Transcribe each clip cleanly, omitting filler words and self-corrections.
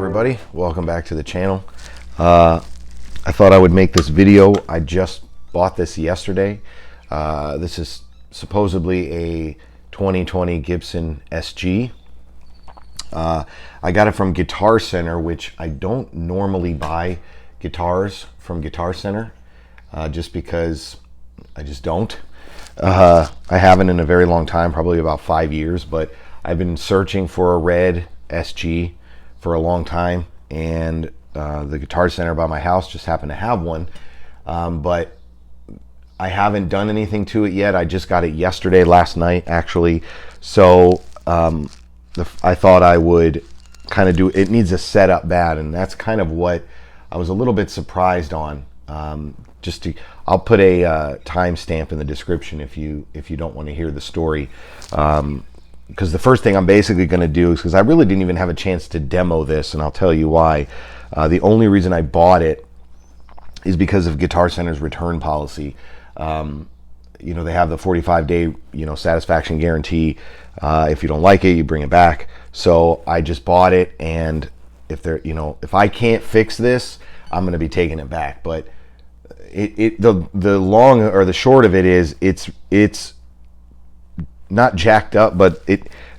everybody, welcome back to the channel. I thought I would make this video. I just bought this yesterday. This is supposedly a 2020 Gibson SG. I got it from Guitar Center, which I don't normally buy guitars from Guitar Center, just because I just don't. I haven't in a very long time, probably about 5 years, but I've been searching for a red SG for a long time, and the Guitar Center by my house just happened to have one, but I haven't done anything to it yet. I just got it yesterday, last night actually, so I thought I would kind of do it. Needs a setup bad, and that's kind of what I was a little bit surprised on. I'll put a timestamp in the description if you don't want to hear the story, because the first thing I'm basically going to do is, because I really didn't even have a chance to demo this, and I'll tell you why. The only reason I bought it is because of Guitar Center's return policy. You know, they have the 45-day satisfaction guarantee. If you don't like it, you bring it back. So I just bought it, and if I can't fix this, I'm going to be taking it back. But the long or the short of it is, it's not jacked up, but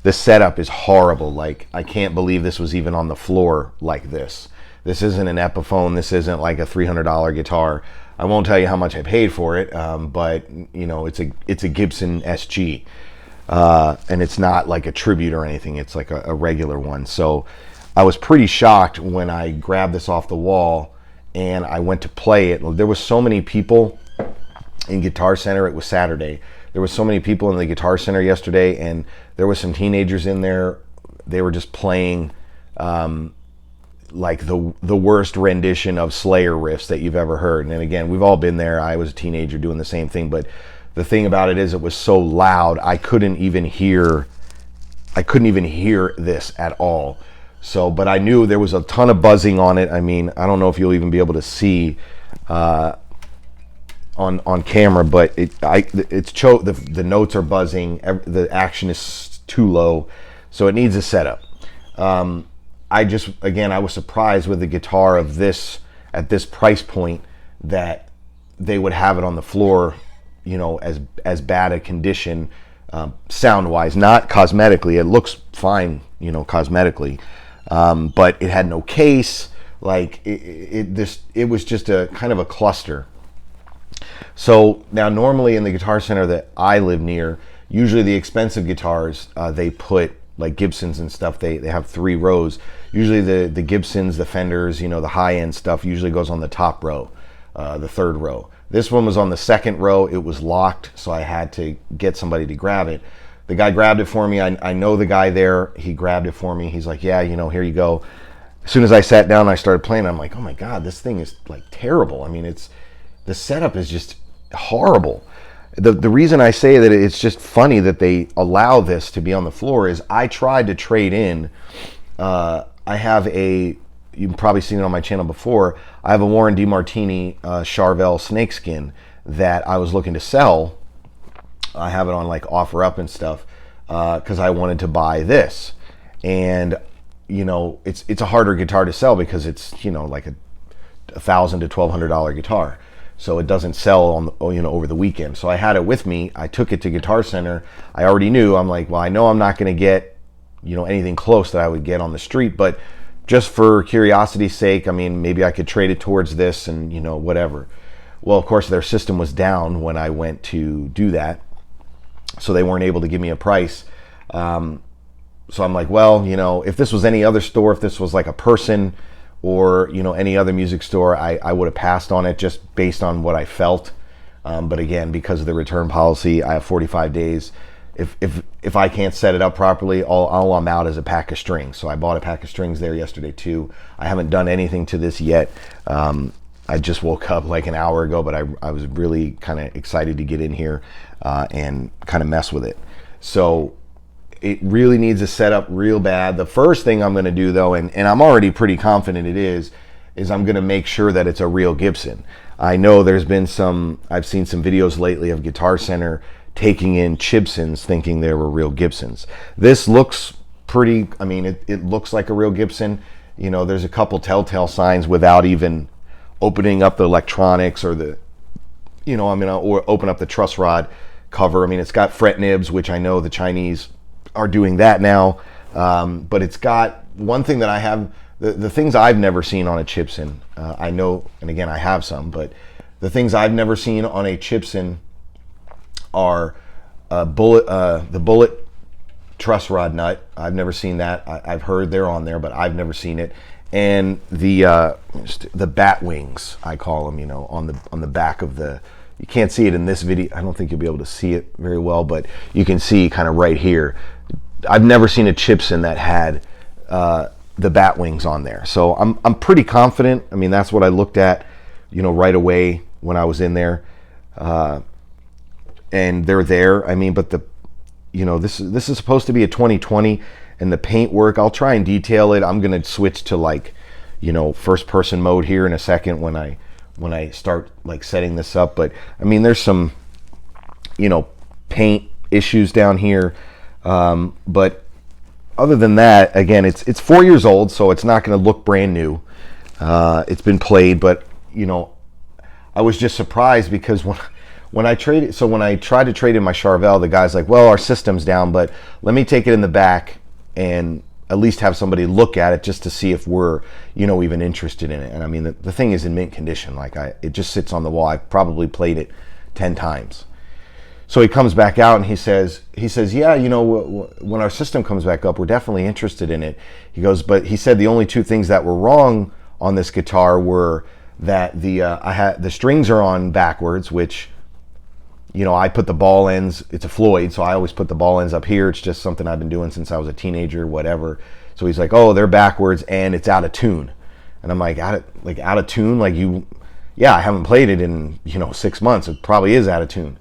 the setup is horrible. Like, I can't believe this was even on the floor like this. This isn't an Epiphone. This isn't like a $300 guitar. I won't tell you how much I paid for it, but it's a Gibson SG, and it's not like a tribute or anything. It's like a regular one. So I was pretty shocked when I grabbed this off the wall and I went to play it. There was so many people in Guitar Center. It was Saturday. There was so many people in the Guitar Center yesterday, and there was some teenagers in there. They were just playing like the worst rendition of Slayer riffs that you've ever heard. And again, we've all been there. I was a teenager doing the same thing, but the thing about it is, it was so loud I couldn't even hear this at all. So, but I knew there was a ton of buzzing on it. I mean, I don't know if you'll even be able to see on camera, but the notes are buzzing. The action is too low, so it needs a setup. I was surprised with the guitar of this, at this price point, that they would have it on the floor, as bad a condition, sound wise, not cosmetically. It looks fine, cosmetically, but it had no case. Like, it was just a kind of a cluster. So now, normally in the Guitar Center that I live near, usually the expensive guitars, they put, like Gibsons and stuff, they have 3 rows. Usually the Gibsons, the Fenders, the high-end stuff usually goes on the top row, the 3rd row. This one was on the 2nd row. It was locked, so I had to get somebody to grab it. The guy grabbed it for me. I know the guy there. He grabbed it for me. He's like, yeah, here you go. As soon as I sat down and I started playing, I'm like, oh my God, this thing is like terrible. I mean, the setup is just horrible. The reason I say that it's just funny that they allow this to be on the floor is, I tried to trade in. I have you've probably seen it on my channel before. I have a Warren DeMartini Charvel snakeskin that I was looking to sell. I have it on like OfferUp and stuff, because I wanted to buy this. And it's a harder guitar to sell because it's like a $1,000 to $1,200 guitar. So it doesn't sell on over the weekend. So I had it with me. I took it to Guitar Center. I already knew. I'm like, well, I know I'm not going to get anything close that I would get on the street, but just for curiosity's sake, I mean, maybe I could trade it towards this and whatever. Well, of course, their system was down when I went to do that, so they weren't able to give me a price. So I'm like, well, if this was any other store, if this was like a person or any other music store, I would have passed on it just based on what I felt. But again, because of the return policy, I have 45 days. If I can't set it up properly, all I'm out is a pack of strings. So I bought a pack of strings there yesterday too. I haven't done anything to this yet. I just woke up like an hour ago, but I was really kind of excited to get in here and kind of mess with it. So it really needs a setup real bad. The first thing I'm going to do, though, and I'm already pretty confident it is I'm going to make sure that it's a real Gibson. I know I've seen some videos lately of Guitar Center taking in Chibsons thinking they were real Gibsons. This looks pretty, I mean, it looks like a real Gibson. you know, there's a couple telltale signs without even opening up the electronics or the, you know, I mean, or open up the truss rod cover. I mean, it's got fret nibs, which I know the Chinese are doing that now. But it's got one thing that I have, the things I've never seen on a Gibson. I know, and again, I have some, but the things I've never seen on a Gibson are the bullet truss rod nut. I've never seen that. I've heard they're on there, but I've never seen it. And the bat wings, I call them, you know, on the back of the. You can't see it in this video. I don't think you'll be able to see it very well, but you can see kind of right here. I've never seen a Gibson that had the bat wings on there, so I'm pretty confident. I mean, that's what I looked at, you know, right away when I was in there, and they're there. I mean, but you know, this is supposed to be a 2020, and the paint work, I'll try and detail it. I'm gonna switch to, like, you know, first person mode here in a second when I start like setting this up. But I mean, there's some, you know, paint issues down here, but other than that, again, it's 4 years old, so it's not going to look brand new. It's been played, but you know, I was just surprised because when I tried to trade in my Charvel, the guy's like, well, our system's down, but let me take it in the back and at least have somebody look at it just to see if we're, you know, even interested in it. And I mean, the thing is in mint condition. Like, it just sits on the wall. I've probably played it 10 times. So he comes back out and he says, yeah, you know, when our system comes back up, we're definitely interested in it. He goes, but he said the only two things that were wrong on this guitar were that the strings are on backwards, which, you know, I put the ball ends, it's a Floyd, so I always put the ball ends up here. It's just something I've been doing since I was a teenager, whatever. So he's like, oh, they're backwards and it's out of tune. And I'm like, out of tune? Like, yeah, I haven't played it in, you know, 6 months. It probably is out of tune.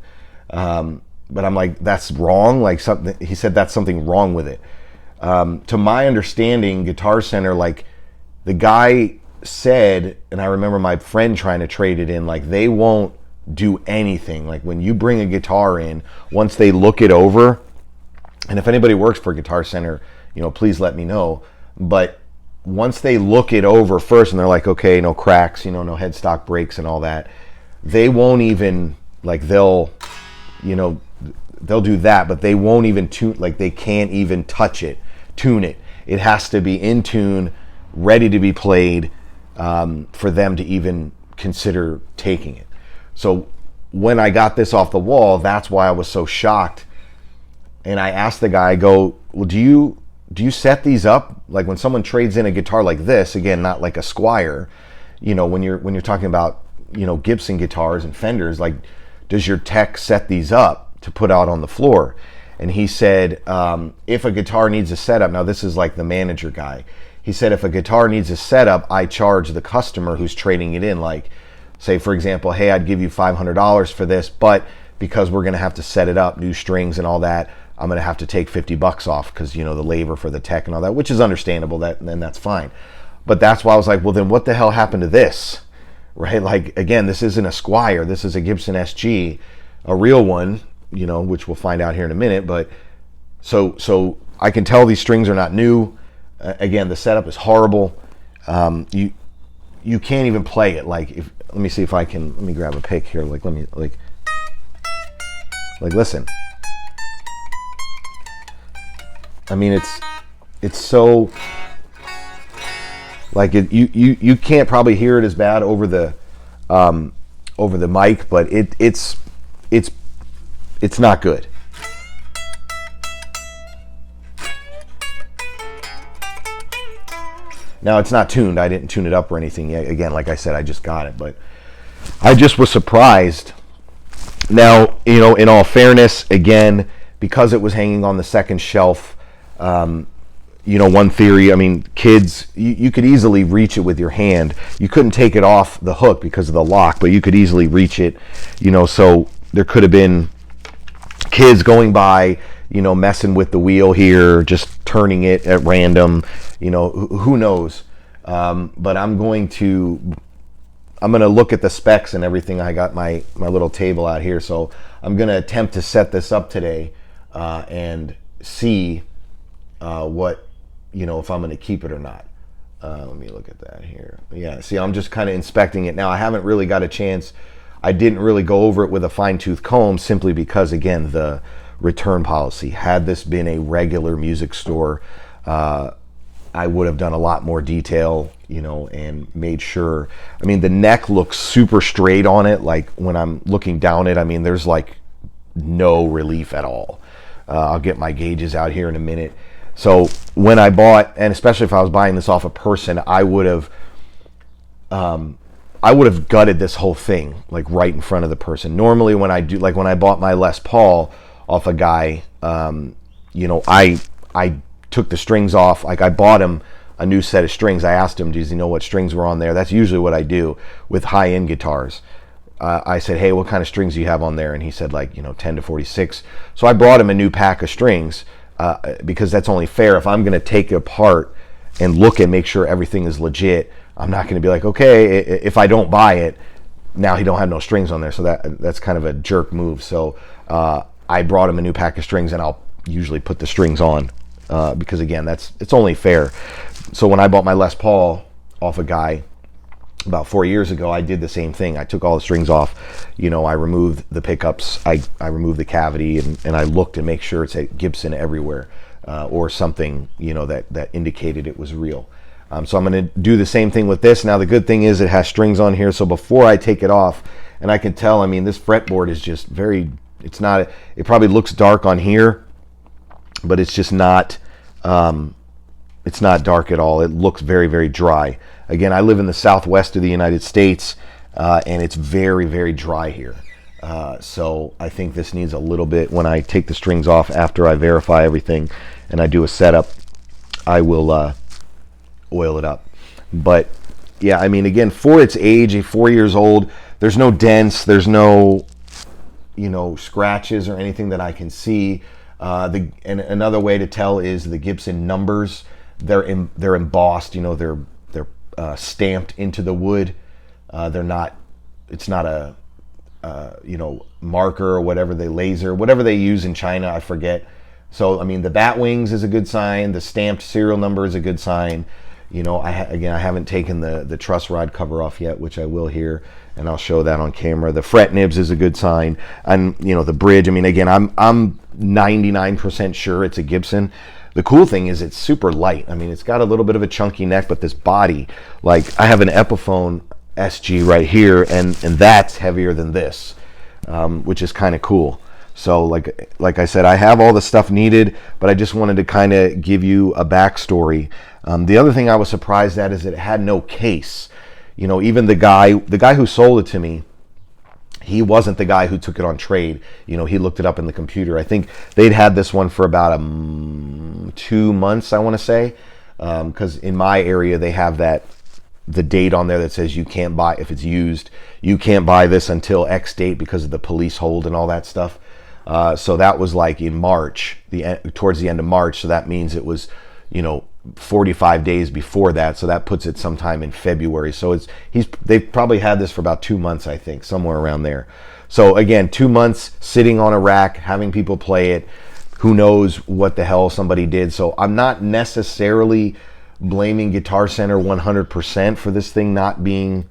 But I'm like, that's wrong. Like, something, he said that's something wrong with it. To my understanding, Guitar Center, like, the guy said, and I remember my friend trying to trade it in, like, they won't do anything. Like, when you bring a guitar in, once they look it over, and if anybody works for Guitar Center, you know, please let me know. But once they look it over first and they're like, okay, no cracks, you know, no headstock breaks and all that, they won't even, like, they'll do that, but they won't even tune, like, they can't even tune it. It has to be in tune, ready to be played, for them to even consider taking it. So when I got this off the wall, that's why I was so shocked. And I asked the guy, I go, well, do you set these up? Like, when someone trades in a guitar like this, again, not like a Squier, you know, when you're talking about, you know, Gibson guitars and Fenders, like, does your tech set these up to put out on the floor? And he said, if a guitar needs a setup, now this is like the manager guy, he said, if a guitar needs a setup, I charge the customer who's trading it in. Like, say, for example, hey, I'd give you $500 for this, but because we're going to have to set it up, new strings and all that, I'm going to have to take $50 off because, you know, the labor for the tech and all that, which is understandable, then that's fine. But that's why I was like, well, then what the hell happened to this? Right? Like, again, this isn't a Squier. This is a Gibson SG, a real one, you know, which we'll find out here in a minute. But so I can tell these strings are not new. Again, the setup is horrible. You can't even play it. Like, let me see if I can, let me grab a pick here. Like, let me, like listen. I mean, it's so, like, you can't probably hear it as bad over the mic, but it's not good. Now, it's not tuned. I didn't tune it up or anything yet. Again, like I said, I just got it, but I just was surprised. Now, you know, in all fairness, again, because it was hanging on the second shelf, you know, one theory, I mean, kids, you could easily reach it with your hand. You couldn't take it off the hook because of the lock, but you could easily reach it, you know, so there could have been kids going by, you know, messing with the wheel here, just turning it at random, you know, who knows. But I'm going to look at the specs and everything. I got my little table out here, so I'm going to attempt to set this up today and see what, you know, if I'm going to keep it or not. Let me look at that here. Yeah, see, I'm just kind of inspecting it now. I haven't really got a chance. I didn't really go over it with a fine-tooth comb simply because, again, the return policy. Had this been a regular music store, I would have done a lot more detail, and made sure. I mean, the neck looks super straight on it. Like when I'm looking down it, I mean, there's like no relief at all. I'll get my gauges out here in a minute. So when I bought, and especially if I was buying this off a person, I would have gutted this whole thing like right in front of the person. Normally when I do, like when I bought my Les Paul off a guy, I took the strings off. Like I bought him a new set of strings. I asked him, does he know what strings were on there? That's usually what I do with high-end guitars. I said, hey, what kind of strings do you have on there? And he said 10 to 46. So I brought him a new pack of strings because that's only fair. If I'm going to take it apart and look and make sure everything is legit, I'm not going to be like, okay, if I don't buy it, now he don't have no strings on there. So that's kind of a jerk move. So I brought him a new pack of strings, and I'll usually put the strings on because, again, it's only fair. So when I bought my Les Paul off a guy about 4 years ago, I did the same thing. I took all the strings off. I removed the pickups. I removed the cavity, and I looked to make sure it's a Gibson everywhere or something, that indicated it was real. So I'm going to do the same thing with this. Now, the good thing is it has strings on here. So before I take it off, and I can tell, I mean, this fretboard is just it probably looks dark on here, but it's just not, it's not dark at all. It looks very, very dry. Again, I live in the southwest of the United States, and it's very, very dry here. So I think this needs a little bit. When I take the strings off after I verify everything and I do a setup, I will oil it up. But yeah, I mean, again, for its age, 4 years old, there's no dents, there's no scratches or anything that I can see. And another way to tell is the Gibson numbers. They're embossed. They're stamped into the wood. They're not. It's not a marker or whatever whatever they use in China. I forget. So I mean, the bat wings is a good sign. The stamped serial number is a good sign. I haven't taken the truss rod cover off yet, which I will here, and I'll show that on camera. The fret nibs is a good sign, and the bridge. I mean, again, I'm 99% sure it's a Gibson. The cool thing is it's super light. I mean, it's got a little bit of a chunky neck, but this body, like I have an Epiphone SG right here, and that's heavier than this, which is kind of cool. So like I said, I have all the stuff needed, but I just wanted to kind of give you a backstory. The other thing I was surprised at is that it had no case. Even the guy who sold it to me, he wasn't the guy who took it on trade. He looked it up in the computer. I think they'd had this one for about 2 months, I want to say, because in my area they have the date on there that says you can't buy, if it's used, you can't buy this until X date because of the police hold and all that stuff. So that was like in March, towards the end of March. So that means it was, 45 days before that. So that puts it sometime in February. So they've probably had this for about 2 months, I think, somewhere around there. So again, 2 months sitting on a rack, having people play it. Who knows what the hell somebody did. So I'm not necessarily blaming Guitar Center 100% for this thing not being,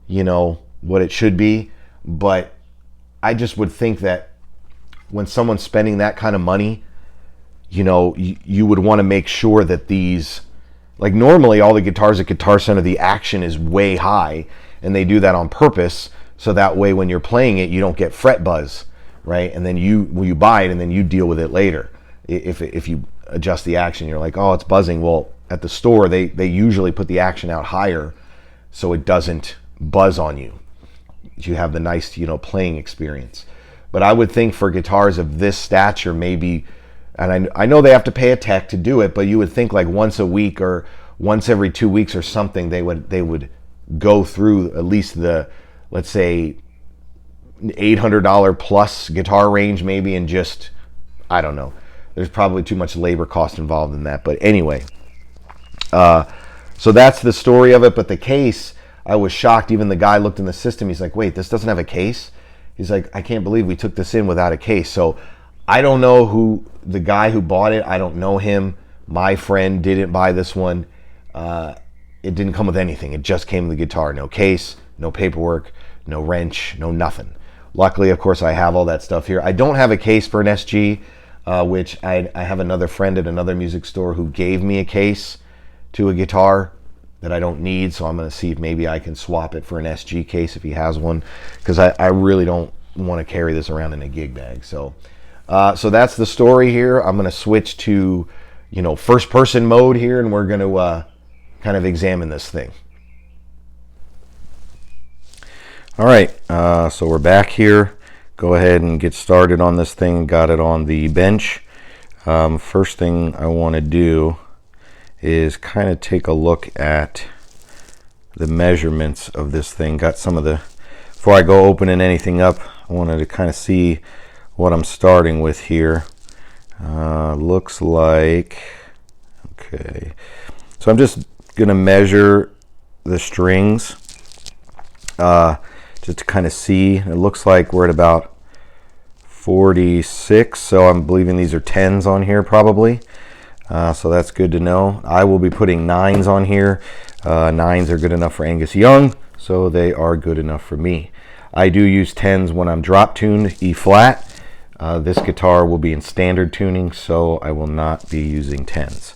what it should be. But I just would think that when someone's spending that kind of money, you would want to make sure that these, like normally all the guitars at Guitar Center, the action is way high, and they do that on purpose. So that way when you're playing it, you don't get fret buzz, right? And then you buy it and then you deal with it later. If you adjust the action, you're like, oh, it's buzzing. Well, at the store, they usually put the action out higher so it doesn't buzz on you. You have the nice, playing experience. But I would think for guitars of this stature, maybe, and I know they have to pay a tech to do it, but you would think like once a week or once every 2 weeks or something, they would go through at least the, let's say, $800 plus guitar range maybe, and just, I don't know. There's probably too much labor cost involved in that. But anyway, so that's the story of it. But the case, I was shocked. Even the guy looked in the system. He's like, wait, this doesn't have a case? He's like, I can't believe we took this in without a case. So I don't know who the guy who bought it. I don't know him. My friend didn't buy this one. it didn't come with anything. It just came with the guitar. No case, no paperwork, no wrench, no nothing. Luckily, of course, I have all that stuff here. I don't have a case for an SG, which I have another friend at another music store who gave me a case to a guitar that I don't need, so I'm going to see if maybe I can swap it for an SG case if he has one, because I really don't want to carry this around in a gig bag. So so that's the story here. I'm going to switch to, you know, first person mode here, and we're going to kind of examine this thing. All right, so we're back here. Go ahead and get started on this thing. Got it on the bench. First thing I want to do is kind of take a look at the measurements of this thing. Got some of the, before I go opening anything up, I wanted to kind of see what I'm starting with here. Looks like, okay, so I'm just gonna measure the strings just to kind of see. It looks like we're at about 46, so I'm believing these are 10s on here probably. So that's good to know. I will be putting 9s on here. 9s are good enough for Angus Young, so they are good enough for me. I do use 10s when I'm drop tuned E flat. This guitar will be in standard tuning, so I will not be using 10s.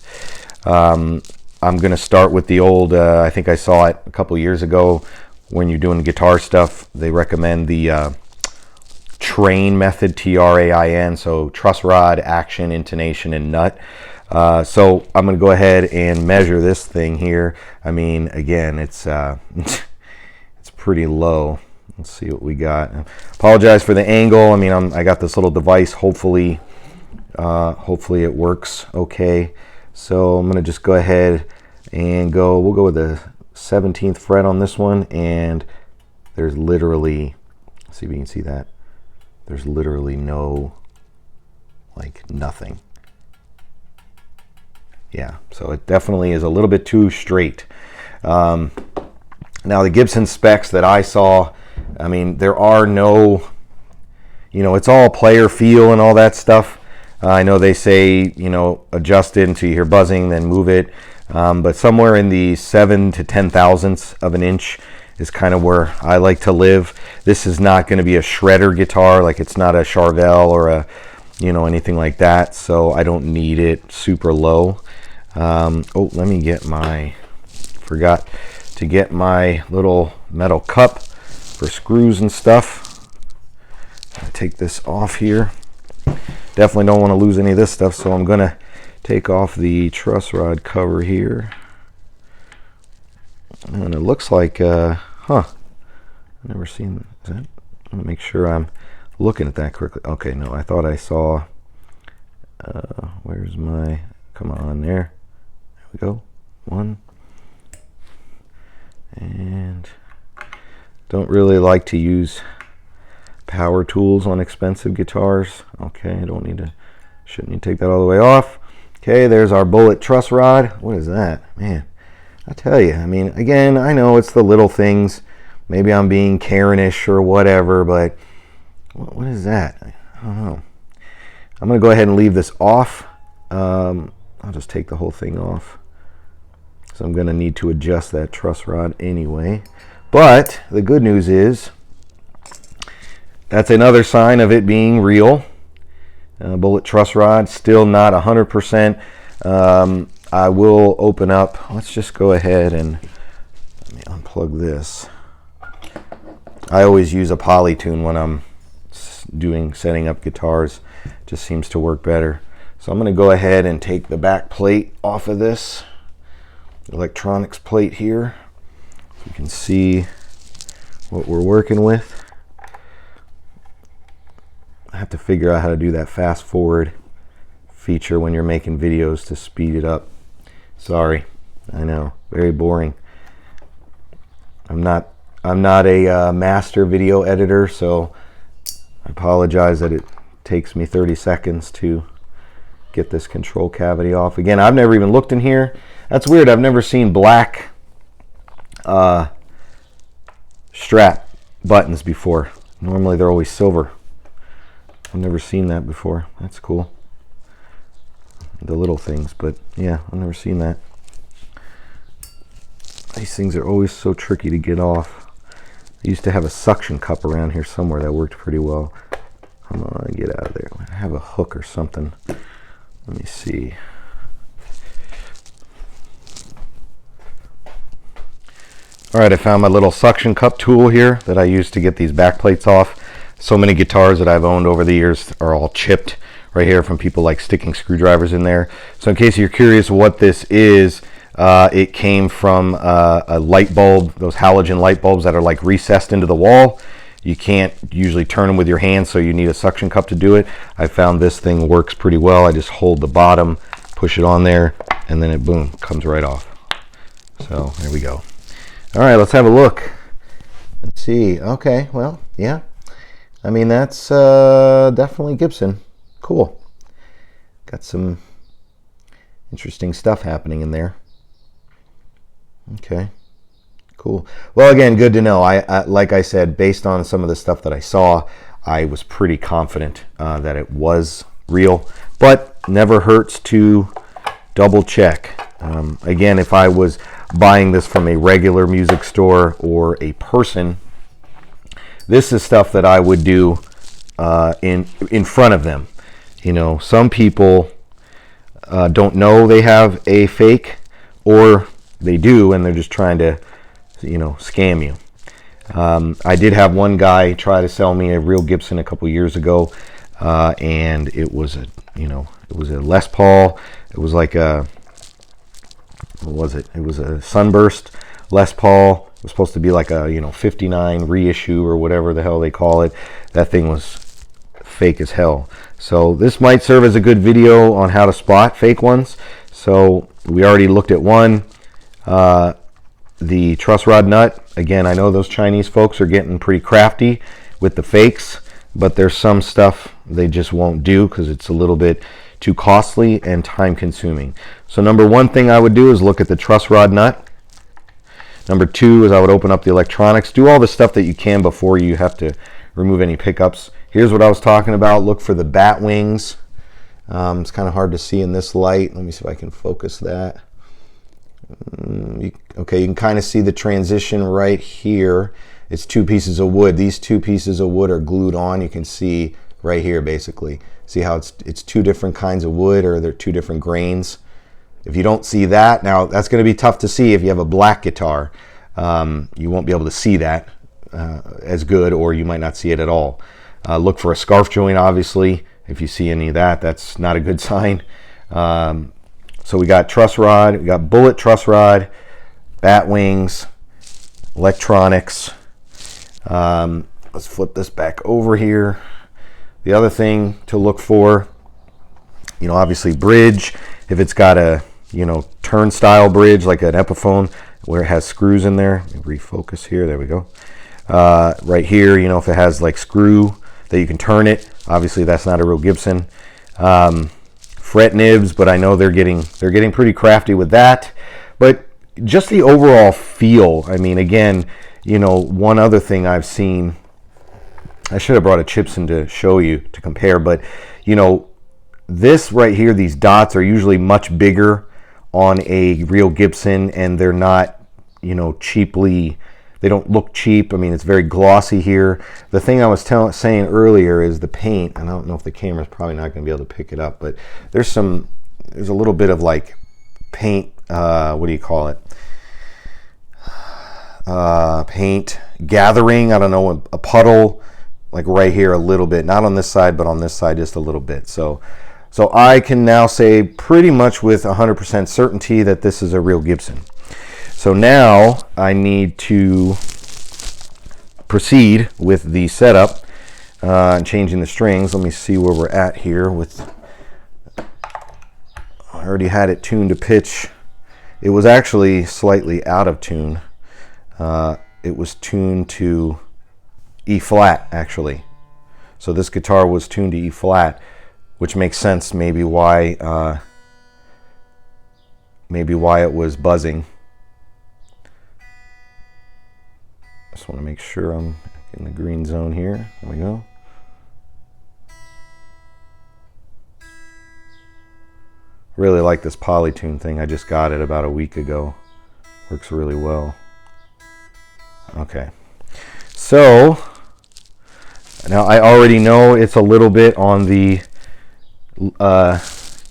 I'm going to start with the old, I think I saw it a couple years ago when you're doing guitar stuff. They recommend the train method, TRAIN, so truss rod, action, intonation, and nut. So I'm going to go ahead and measure this thing here. I mean, again, it's it's pretty low. Let's see what we got. Apologize for the angle. I mean, I got this little device. Hopefully it works okay. So I'm going to just go ahead and we'll go with the 17th fret on this one, and there's literally, let's see if you can see that. There's literally no, like, nothing. Yeah, so it definitely is a little bit too straight. Now the Gibson specs that I saw, I mean, there are no, you know, it's all player feel and all that stuff. I know they say, you know, adjust it until you hear buzzing, then move it. But somewhere in the 7 to 10 thousandths of an inch is kind of where I like to live. This is not going to be a shredder guitar, like it's not a Charvel or a, you know, anything like that. So I don't need it super low. Oh, let me get forgot to get my little metal cup for screws and stuff. I'll take this off here. Definitely don't want to lose any of this stuff, so I'm going to take off the truss rod cover here. And it looks like, I've never seen that. I'm going to make sure I'm looking at that correctly. Okay, no, I thought I saw, where's my, come on, there we go, one. And don't really like to use power tools on expensive guitars. Okay, shouldn't need to take that all the way off. Okay, there's our bullet truss rod. What is that? Man, I tell you, I mean, again, I know it's the little things. Maybe I'm being Karenish or whatever, but what is that? I don't know. I'm going to go ahead and leave this off. I'll just take the whole thing off. So I'm going to need to adjust that truss rod anyway. But the good news is that's another sign of it being real. Bullet truss rod, still not 100%. I will open up. Let's just go ahead and let me unplug this. I always use a Polytune when I'm setting up guitars. Just seems to work better. So I'm going to go ahead and take the back plate off of this electronics plate here. So you can see what we're working with. I have to figure out how to do that fast forward feature when you're making videos to speed it up. Sorry, I know, very boring. I'm not a master video editor, so I apologize that it takes me 30 seconds to get this control cavity off. Again, I've never even looked in here. That's weird. I've never seen black strap buttons before. Normally they're always silver. I've never seen that before. That's cool. The little things, but yeah, I've never seen that. These things are always so tricky to get off. I used to have a suction cup around here somewhere that worked pretty well. Come on, get out of there. I have a hook or something. Let me see. All right, I found my little suction cup tool here that I use to get these back plates off. So many guitars that I've owned over the years are all chipped right here from people like sticking screwdrivers in there. So in case you're curious what this is, it came from a light bulb, those halogen light bulbs that are like recessed into the wall. You can't usually turn them with your hands, so you need a suction cup to do it. I found this thing works pretty well. I just hold the bottom, push it on there, and then it, boom, comes right off. So there we go. All right, let's have a look. Let's see. Okay, well, yeah. I mean, that's definitely Gibson. Cool. Got some interesting stuff happening in there. Okay, cool. Well, again, good to know. I like I said, based on some of the stuff that I saw, I was pretty confident that it was real, but never hurts to double check. Again, if I was buying this from a regular music store or a person, this is stuff that I would do in front of them. You know, some people don't know they have a fake, or they do and they're just trying to, you know, scam you. I did have one guy try to sell me a real Gibson a couple years ago, and it was a, you know, it was a Les Paul. It was like a, what was it? It was a Sunburst Les Paul. It was supposed to be like a, you know, 59 reissue or whatever the hell they call it. That thing was fake as hell. So this might serve as a good video on how to spot fake ones. So we already looked at one. The truss rod nut. Again, I know those Chinese folks are getting pretty crafty with the fakes, but there's some stuff they just won't do because it's a little bit too costly and time consuming. So number one thing I would do is look at the truss rod nut. Number two is I would open up the electronics, do all the stuff that you can before you have to remove any pickups. Here's what I was talking about. Look for the bat wings. It's kind of hard to see in this light. Let me see if I can focus that. Okay, you can kind of see the transition right here. It's two pieces of wood. These two pieces of wood are glued on. You can see right here, basically. See how it's two different kinds of wood, or they're two different grains. If you don't see that, now that's going to be tough to see if you have a black guitar. You won't be able to see that as good, or you might not see it at all. Look for a scarf joint, obviously. If you see any of that, that's not a good sign. So we got truss rod, we got bullet truss rod, bat wings, electronics. Let's flip this back over here. The other thing to look for, you know, obviously bridge. If it's got a, you know, turnstile bridge like an Epiphone where it has screws in there. Let me refocus here. There we go. Right here, you know, if it has like screw that you can turn it, obviously that's not a real Gibson. Fret nibs, but I know they're getting pretty crafty with that. But just the overall feel. I mean, again, you know, one other thing I've seen, I should have brought a Gibson to show you to compare, but you know, this right here, these dots are usually much bigger on a real Gibson, and they're not, you know, cheaply, they don't look cheap. I mean, it's very glossy here. The thing I was saying earlier is the paint, and I don't know if the camera's probably not going to be able to pick it up, but there's a little bit of like paint, what do you call it? Paint gathering, I don't know, a puddle, like right here a little bit, not on this side, but on this side just a little bit. So I can now say pretty much with 100% certainty that this is a real Gibson. So now I need to proceed with the setup and changing the strings. Let me see where we're at here with, I already had it tuned to pitch. It was actually slightly out of tune. It was tuned to E flat actually. So this guitar was tuned to E flat, which makes sense maybe why it was buzzing. Just want to make sure I'm in the green zone here. There we go. Really like this Polytune thing. I just got it about a week ago. Works really well. Okay. So now I already know it's a little bit on the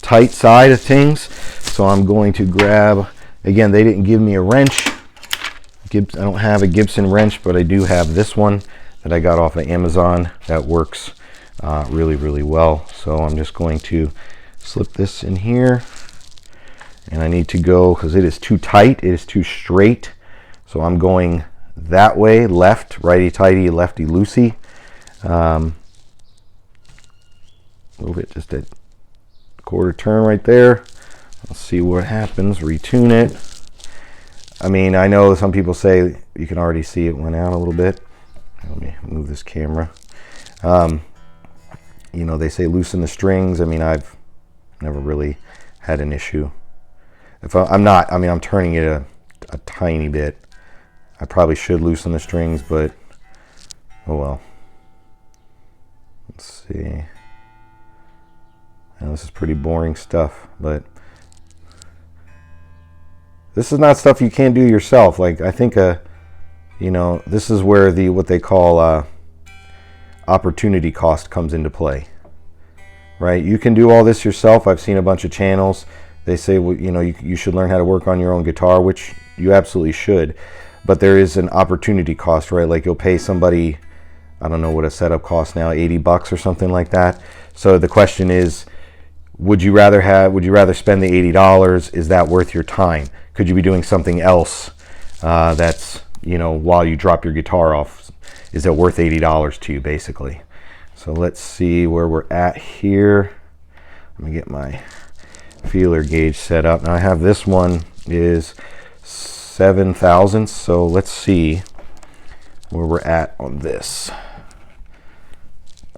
tight side of things. So I'm going to grab, again, they didn't give me a wrench. I don't have a Gibson wrench, but I do have this one that I got off of Amazon that works really, really well. So I'm just going to slip this in here, and I need to go, because it is too tight, it is too straight. So I'm going that way, left, righty tighty, lefty loosey. Move it just a quarter turn right there. Let's see what happens. Retune it. I mean, I know some people say you can already see it went out a little bit. Let me move this camera. You know, they say loosen the strings. I mean, I've never really had an issue. If I'm turning it a tiny bit. I probably should loosen the strings, but oh well. Let's see. Now, this is pretty boring stuff, but this is not stuff you can't do yourself. Like, I think, you know, this is where what they call opportunity cost comes into play, right? You can do all this yourself. I've seen a bunch of channels. They say, well, you know, you should learn how to work on your own guitar, which you absolutely should. But there is an opportunity cost, right? Like, you'll pay somebody, I don't know what a setup costs now, $80 or something like that. So the question is, would you rather spend the $80? Is that worth your time? Could you be doing something else that's, you know, while you drop your guitar off? Is it worth $80 to you, basically? So let's see where we're at here. Let me get my feeler gauge set up. Now I have this one is 7 thousandths, so let's see where we're at on this.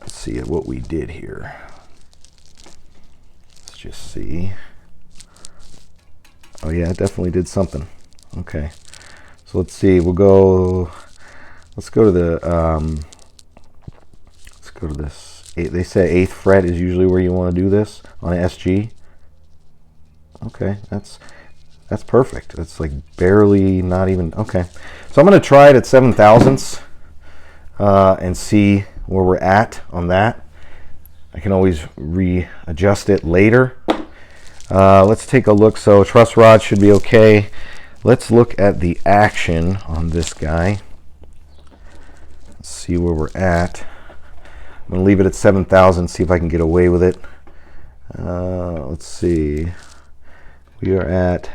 Let's see what we did here. Let's just see. Oh yeah, it definitely did something. Okay, so let's see. Let's go to this. They say 8th fret is usually where you want to do this on an SG. Okay, that's perfect. That's like barely, not even. Okay, so I'm going to try it at 7 thousandths and see where we're at on that. I can always readjust it later. Let's take a look. So truss rod should be okay. Let's look at the action on this guy. Let's see where we're at. I'm going to leave it at 7 thousandths, see if I can get away with it. Let's see. We are at,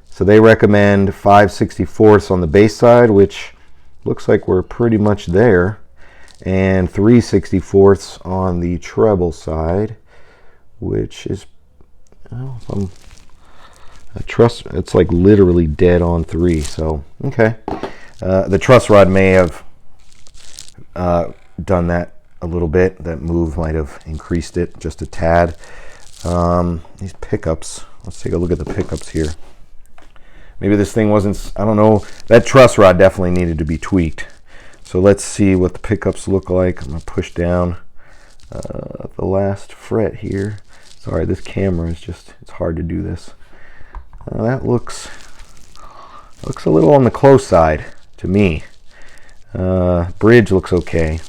so they recommend 5/64ths on the bass side, which looks like we're pretty much there, and 3/64ths on the treble side, which is, well, it's like literally dead on 3. So okay, the truss rod may have done that a little bit. That move might have increased it just a tad. These pickups, let's take a look at the pickups here. Maybe this thing wasn't, I don't know, that truss rod definitely needed to be tweaked. So let's see what the pickups look like. I'm going to push down the last fret here. Sorry, this camera is just, it's hard to do this. That looks a little on the close side to me. Bridge looks okay,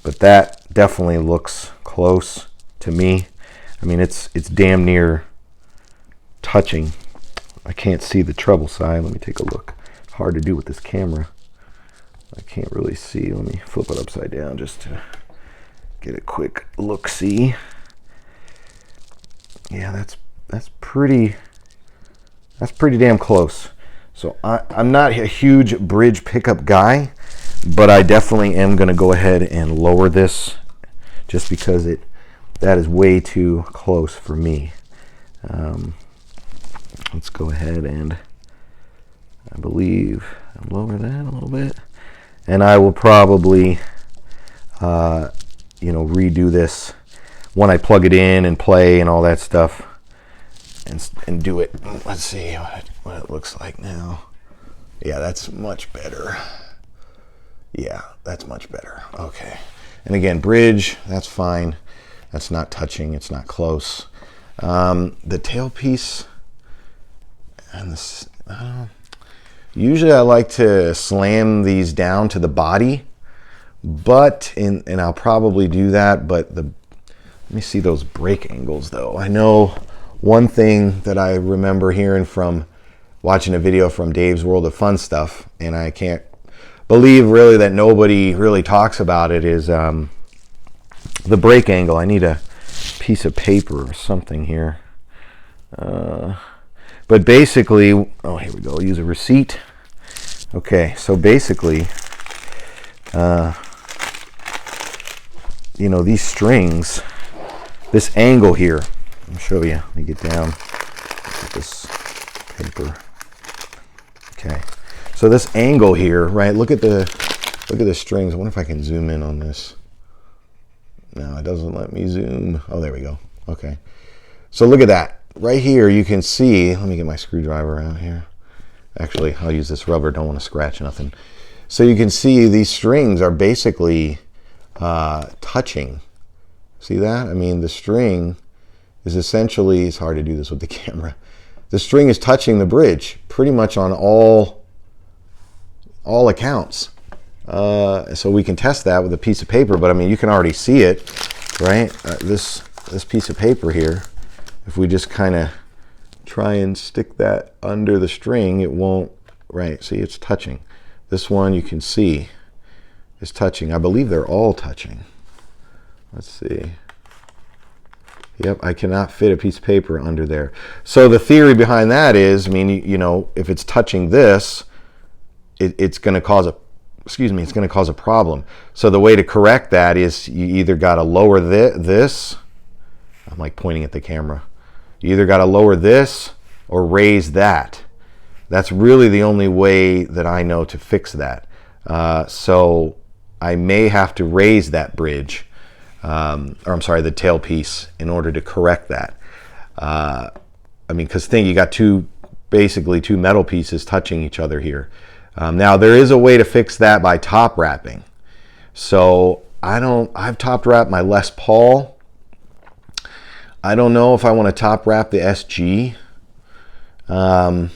but that definitely looks close to me. I mean, it's damn near touching. I can't see the treble side. Let me take a look. It's hard to do with this camera. I can't really see. Let me flip it upside down just to get a quick look-see. Yeah, that's pretty damn close. So I'm not a huge bridge pickup guy, but I definitely am going to go ahead and lower this just because that is way too close for me. Let's go ahead and, I believe, lower that a little bit. And I will probably, redo this when I plug it in and play and all that stuff, and do it. Let's see what it looks like now. Yeah, that's much better. Yeah, that's much better. Okay. And again, bridge, that's fine. That's not touching. It's not close. The tailpiece, And this, usually I like to slam these down to the body, but and I'll probably do that, but let me see those brake angles though. I know one thing that I remember hearing from watching a video from Dave's World of Fun Stuff, and I can't believe really that nobody really talks about it, is the brake angle. I need a piece of paper or something here. But basically, oh, here we go. I'll use a receipt. Okay, so basically, you know, these strings, this angle here, I'll show you. Let me get down with this paper. Okay, so this angle here, right? Look at the strings. I wonder if I can zoom in on this. No, it doesn't let me zoom. Oh, there we go. Okay, so look at that. Right here, you can see, let me get my screwdriver out here. Actually, I'll use this rubber, don't want to scratch nothing. So you can see these strings are basically touching. See that? I mean, the string is essentially, it's hard to do this with the camera. The string is touching the bridge pretty much on all accounts. So we can test that with a piece of paper, but I mean, you can already see it, right? This piece of paper here, if we just kind of try and stick that under the string, it won't, right? See, it's touching. This one you can see is touching. I believe they're all touching. Let's see. Yep, I cannot fit a piece of paper under there. So the theory behind that is, I mean, you know, if it's touching this, it's going to cause a, it's going to cause a problem. So the way to correct that is you either got to lower this. I'm like pointing at the camera. You either got to lower this or raise that. That's really the only way that I know to fix that. So I may have to raise that bridge, or I'm sorry, the tailpiece, in order to correct that. I mean, because you got basically two metal pieces touching each other here. Now there is a way to fix that by top wrapping. So I've top wrapped my Les Paul. I don't know if I want to top wrap the SG. I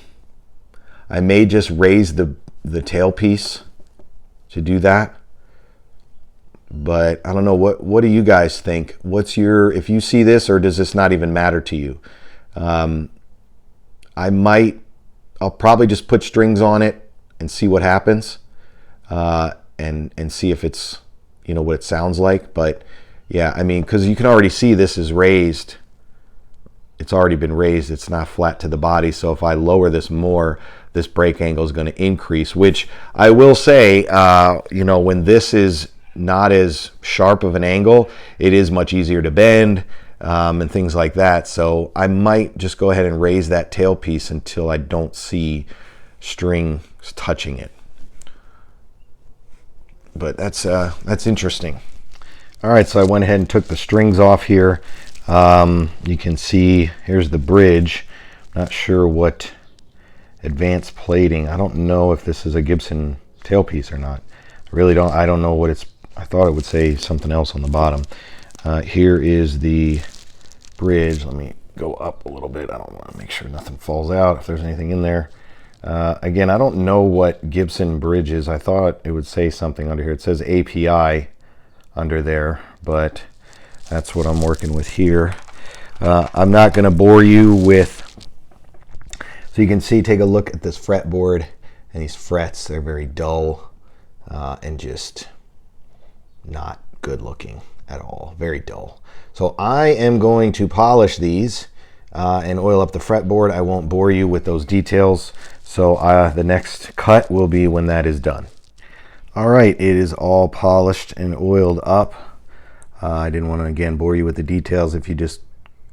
may just raise the tailpiece to do that. But I don't know, what do you guys think? What's your, if you see this, or does this not even matter to you? I'll probably just put strings on it and see what happens, and see if it's, you know, what it sounds like. But yeah, I mean, because you can already see this is raised. It's already been raised. It's not flat to the body. So if I lower this more, this brake angle is going to increase, which I will say, you know, when this is not as sharp of an angle, it is much easier to bend, and things like that. So I might just go ahead and raise that tailpiece until I don't see strings touching it. But that's interesting. All right, so I went ahead and took the strings off here. You can see here's the bridge. Not sure what advanced plating. I don't know if this is a Gibson tailpiece or not. I really don't. I don't know what it's. I thought it would say something else on the bottom. Here is the bridge. Let me go up a little bit. I don't want to make sure nothing falls out if there's anything in there. Again, I don't know what Gibson bridge is. I thought it would say something under here. It says API under there, but that's what I'm working with here. I'm not going to bore you with, so you can see, take a look at this fretboard and these frets. They're very dull and just not good looking at all, very dull. So I am going to polish these and oil up the fretboard. I won't bore you with those details. So the next cut will be when that is done. All right, it is all polished and oiled up. I didn't want to, again, bore you with the details. If you just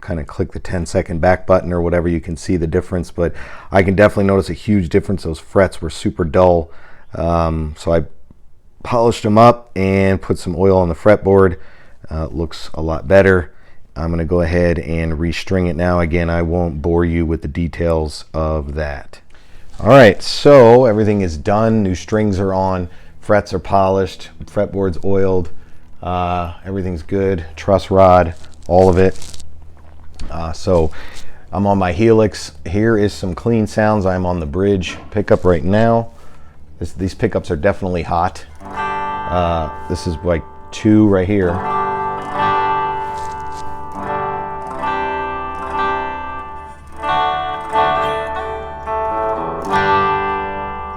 kind of click the 10-second back button or whatever, you can see the difference. But I can definitely notice a huge difference. Those frets were super dull. So I polished them up and put some oil on the fretboard. Looks a lot better. I'm going to go ahead and restring it now. Again, I won't bore you with the details of that. All right, so everything is done. New strings are on. Frets are polished, fretboard's oiled, everything's good, truss rod, all of it. So I'm on my Helix. Here is some clean sounds. I'm on the bridge pickup right now. These pickups are definitely hot. This is like 2 right here.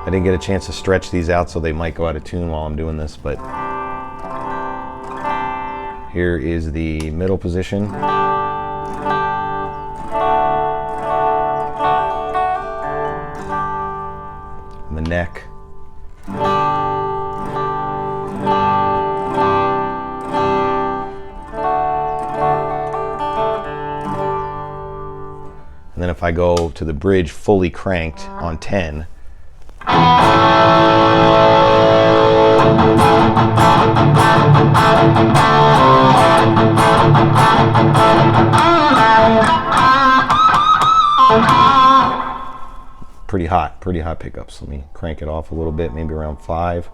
I didn't get a chance to stretch these out, so they might go out of tune while I'm doing this, but here is the middle position. And the neck. And then if I go to the bridge fully cranked on 10, pretty hot pickups. Let me crank it off a little bit, maybe around 5.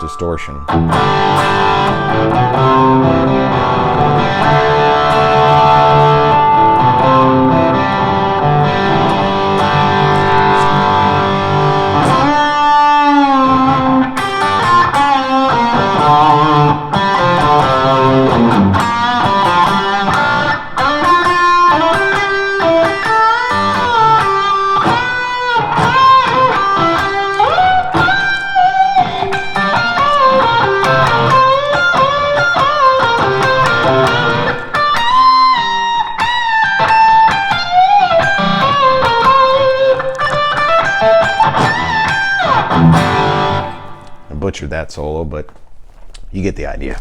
Distortion. Butchered that solo, but you get the idea.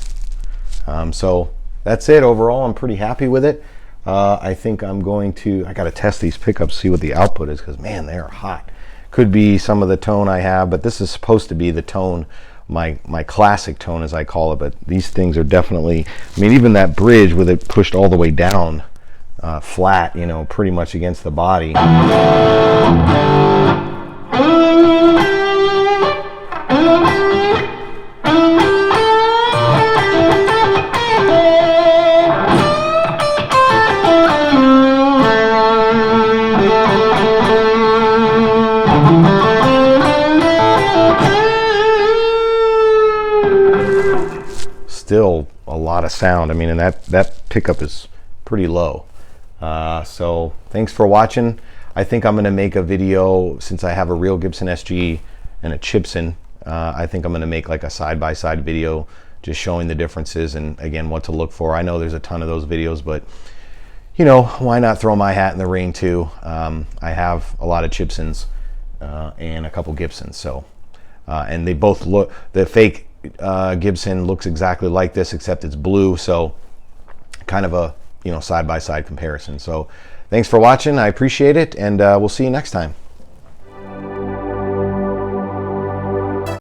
So that's it. Overall, I'm pretty happy with it. I think I got to test these pickups, see what the output is, because man, they are hot. Could be some of the tone I have, but this is supposed to be the tone, my classic tone as I call it. But these things are definitely, I mean, even that bridge with it pushed all the way down flat, you know, pretty much against the body. Still a lot of sound. I mean, and that pickup is pretty low. So thanks for watching. I think I'm going to make a video, since I have a real Gibson SG and a Gibson. I think I'm going to make like a side-by-side video just showing the differences and again what to look for. I know there's a ton of those videos, but you know, why not throw my hat in the ring too? I have a lot of Gibsons and a couple Gibsons, so and they both look, the fake Gibson looks exactly like this except it's blue, so kind of a, you know, side-by-side comparison. So thanks for watching. I appreciate it, and we'll see you next time.